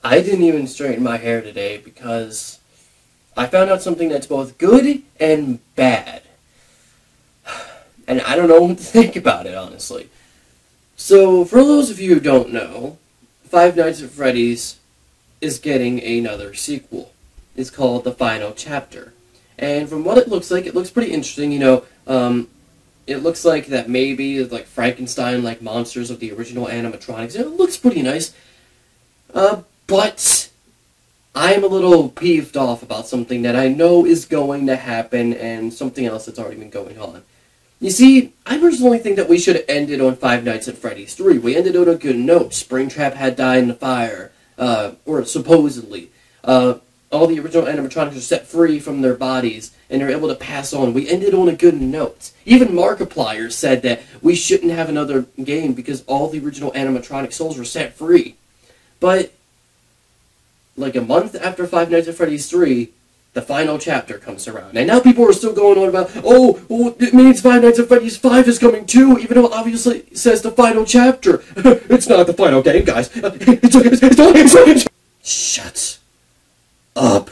I didn't even straighten my hair today because I found out something that's both good and bad. And I don't know what to think about it, honestly. So, for those of you who don't know, Five Nights at Freddy's is getting another sequel. It's called The Final Chapter. And from what it looks pretty interesting, you know. It looks like that maybe like Frankenstein-like monsters of the original animatronics. It looks pretty nice. But I'm a little peeved off about something that I know is going to happen and something else that's already been going on. You see, I personally think that we should have ended on Five Nights at Freddy's 3. We ended on a good note. Springtrap had died in the fire, or supposedly. All the original animatronics are set free from their bodies, and they're able to pass on. We ended on a good note. Even Markiplier said that we shouldn't have another game because all the original animatronic souls were set free. But, like a month after Five Nights at Freddy's 3, the final chapter comes around. And now people are still going on about, oh, it means Five Nights at Freddy's 5 is coming too, even though it obviously says the final chapter. It's not the final game, guys. It's Shut up.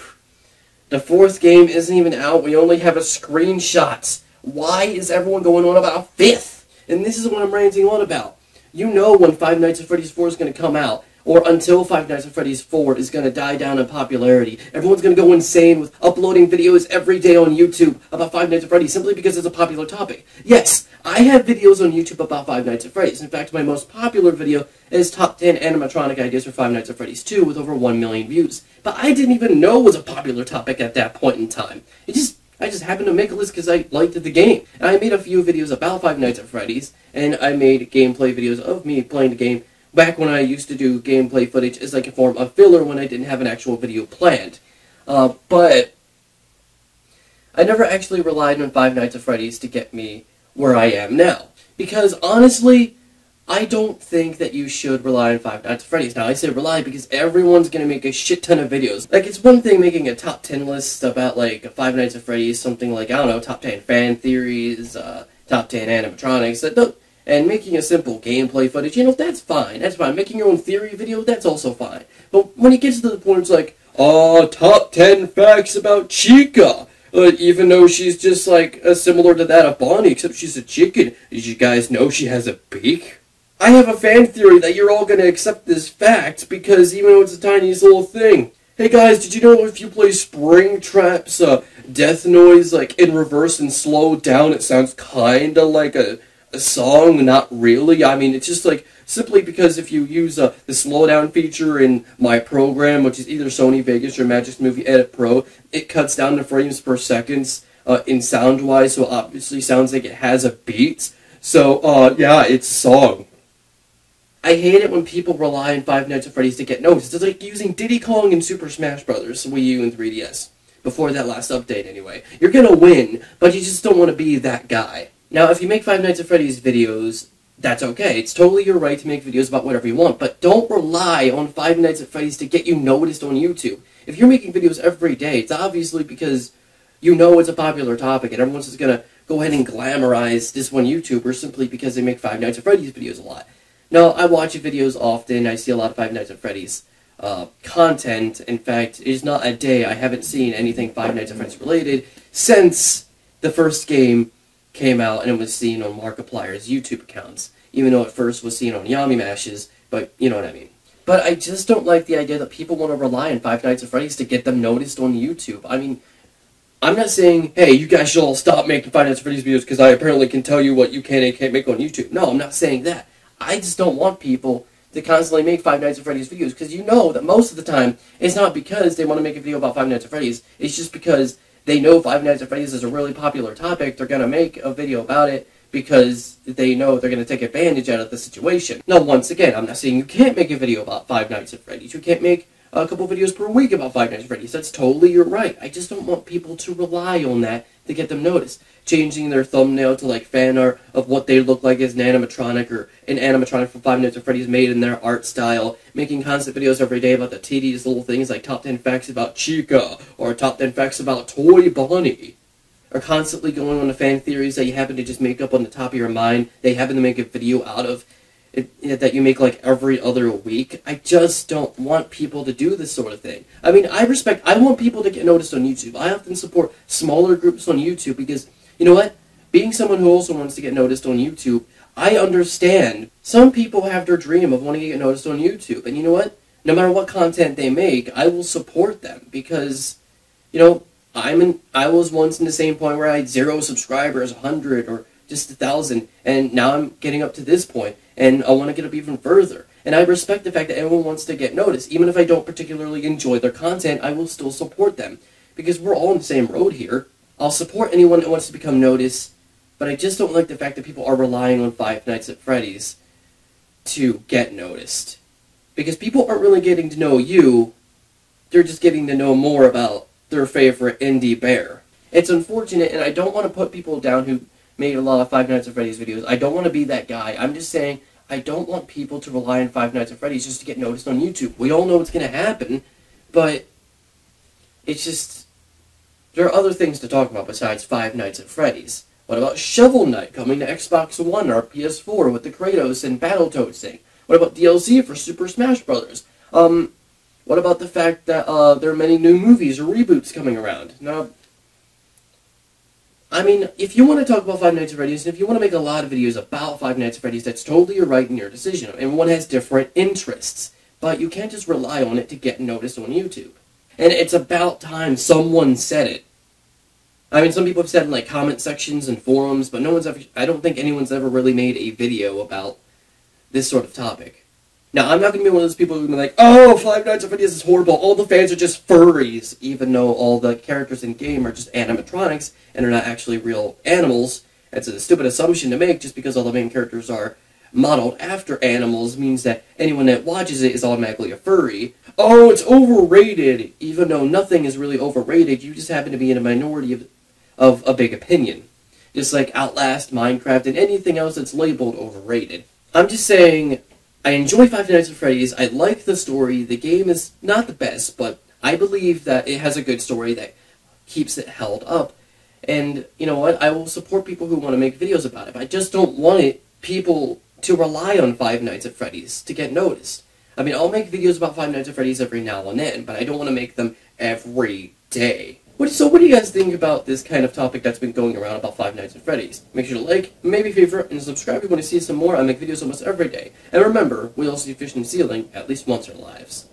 The fourth game isn't even out. We only have a screenshot. Why is everyone going on about a fifth? And this is what I'm ranting on about. You know when Five Nights at Freddy's 4 is going to come out, or until Five Nights at Freddy's 4 is going to die down in popularity. Everyone's going to go insane with uploading videos every day on YouTube about Five Nights at Freddy's simply because it's a popular topic. Yes, I have videos on YouTube about Five Nights at Freddy's. In fact, my most popular video is Top 10 Animatronic Ideas for Five Nights at Freddy's 2 with over 1 million views. But I didn't even know it was a popular topic at that point in time. I just happened to make a list because I liked the game. And I made a few videos about Five Nights at Freddy's, and I made gameplay videos of me playing the game back when I used to do gameplay footage as like a form of filler when I didn't have an actual video planned. But I never actually relied on Five Nights at Freddy's to get me where I am now. Because honestly, I don't think that you should rely on Five Nights at Freddy's. Now, I say rely because everyone's going to make a shit ton of videos. Like, it's one thing making a top 10 list about, like, Five Nights at Freddy's, something like, I don't know, top 10 fan theories, top 10 animatronics, and making a simple gameplay footage, you know, that's fine. That's fine. Making your own theory video, that's also fine. But when it gets to the point, it's like, top 10 facts about Chica. Even though she's just, like, similar to that of Bonnie, except she's a chicken. Did you guys know she has a beak? I have a fan theory that you're all going to accept this fact, because even though it's the tiniest little thing. Hey guys, did you know if you play Springtrap's death noise, like, in reverse and slow down, it sounds kinda like a song? Not really. I mean, it's just, like, simply because if you use the slowdown feature in my program, which is either Sony Vegas or Magic's Movie Edit Pro, it cuts down the frames per second in sound-wise, so it obviously sounds like it has a beat. So, yeah, it's a song. I hate it when people rely on Five Nights at Freddy's to get noticed. It's like using Diddy Kong in Super Smash Bros. Wii U and 3DS. Before that last update, anyway. You're gonna win, but you just don't want to be that guy. Now, if you make Five Nights at Freddy's videos, that's okay. It's totally your right to make videos about whatever you want, but don't rely on Five Nights at Freddy's to get you noticed on YouTube. If you're making videos every day, it's obviously because you know it's a popular topic, and everyone's just gonna go ahead and glamorize this one YouTuber simply because they make Five Nights at Freddy's videos a lot. No, I watch videos often. I see a lot of Five Nights at Freddy's content. In fact, it is not a day I haven't seen anything Five Nights at Freddy's related since the first game came out and it was seen on Markiplier's YouTube accounts. Even though it first was seen on Yami Mash's, but you know what I mean. But I just don't like the idea that people want to rely on Five Nights at Freddy's to get them noticed on YouTube. I mean, I'm not saying, hey, you guys should all stop making Five Nights at Freddy's videos because I apparently can tell you what you can and can't make on YouTube. No, I'm not saying that. I just don't want people to constantly make Five Nights at Freddy's videos, because you know that most of the time, it's not because they want to make a video about Five Nights at Freddy's, it's just because they know Five Nights at Freddy's is a really popular topic, they're going to make a video about it, because they know they're going to take advantage out of the situation. Now, once again, I'm not saying you can't make a video about Five Nights at Freddy's, you can't make a couple videos per week about Five Nights at Freddy's, that's totally your right. I just don't want people to rely on that to get them noticed. Changing their thumbnail to like fan art of what they look like as an animatronic, or an animatronic from Five Nights at Freddy's made in their art style, making constant videos every day about the tedious little things like top 10 facts about Chica, or top 10 facts about Toy Bonnie, or constantly going on the fan theories that you happen to just make up on the top of your mind, they happen to make a video out of, that you make like every other week. I just don't want people to do this sort of thing. I mean, I want people to get noticed on YouTube. I often support smaller groups on YouTube because, you know what? Being someone who also wants to get noticed on YouTube, I understand. Some people have their dream of wanting to get noticed on YouTube, and you know what? No matter what content they make, I will support them because, you know, I was once in the same point where I had 0 subscribers, 100, or just 1,000, and now I'm getting up to this point, and I want to get up even further. And I respect the fact that everyone wants to get noticed. Even if I don't particularly enjoy their content, I will still support them because we're all on the same road here. I'll support anyone that wants to become noticed, but I just don't like the fact that people are relying on Five Nights at Freddy's to get noticed. Because people aren't really getting to know you, they're just getting to know more about their favorite indie bear. It's unfortunate, and I don't want to put people down who made a lot of Five Nights at Freddy's videos. I don't want to be that guy. I'm just saying, I don't want people to rely on Five Nights at Freddy's just to get noticed on YouTube. We all know what's going to happen, but it's just, there are other things to talk about besides Five Nights at Freddy's. What about Shovel Knight coming to Xbox One or PS4 with the Kratos and Battletoads thing? What about DLC for Super Smash Bros.? What about the fact that there are many new movies or reboots coming around? Now, I mean, if you want to talk about Five Nights at Freddy's, and if you want to make a lot of videos about Five Nights at Freddy's, that's totally your right and your decision. Everyone has different interests, but you can't just rely on it to get noticed on YouTube. And it's about time someone said it. I mean, some people have said in, like, comment sections and forums, but no one's ever, I don't think anyone's ever really made a video about this sort of topic. Now, I'm not going to be one of those people who are going to be like, oh, Five Nights at Freddy's is horrible, all the fans are just furries, even though all the characters in game are just animatronics, and are not actually real animals. That's a stupid assumption to make, just because all the main characters are modeled after animals means that anyone that watches it is automatically a furry. Oh, it's overrated, even though nothing is really overrated, you just happen to be in a minority of a big opinion. Just like Outlast, Minecraft, and anything else that's labeled overrated. I'm just saying, I enjoy Five Nights at Freddy's, I like the story, the game is not the best, but I believe that it has a good story that keeps it held up. And, you know what, I will support people who want to make videos about it, but I just don't want people to rely on Five Nights at Freddy's to get noticed. I mean, I'll make videos about Five Nights at Freddy's every now and then, but I don't want to make them every day. So what do you guys think about this kind of topic that's been going around about Five Nights at Freddy's? Make sure to like, maybe favorite, and subscribe if you want to see some more. I make videos almost every day. And remember, we all see fish in the ceiling at least once in our lives.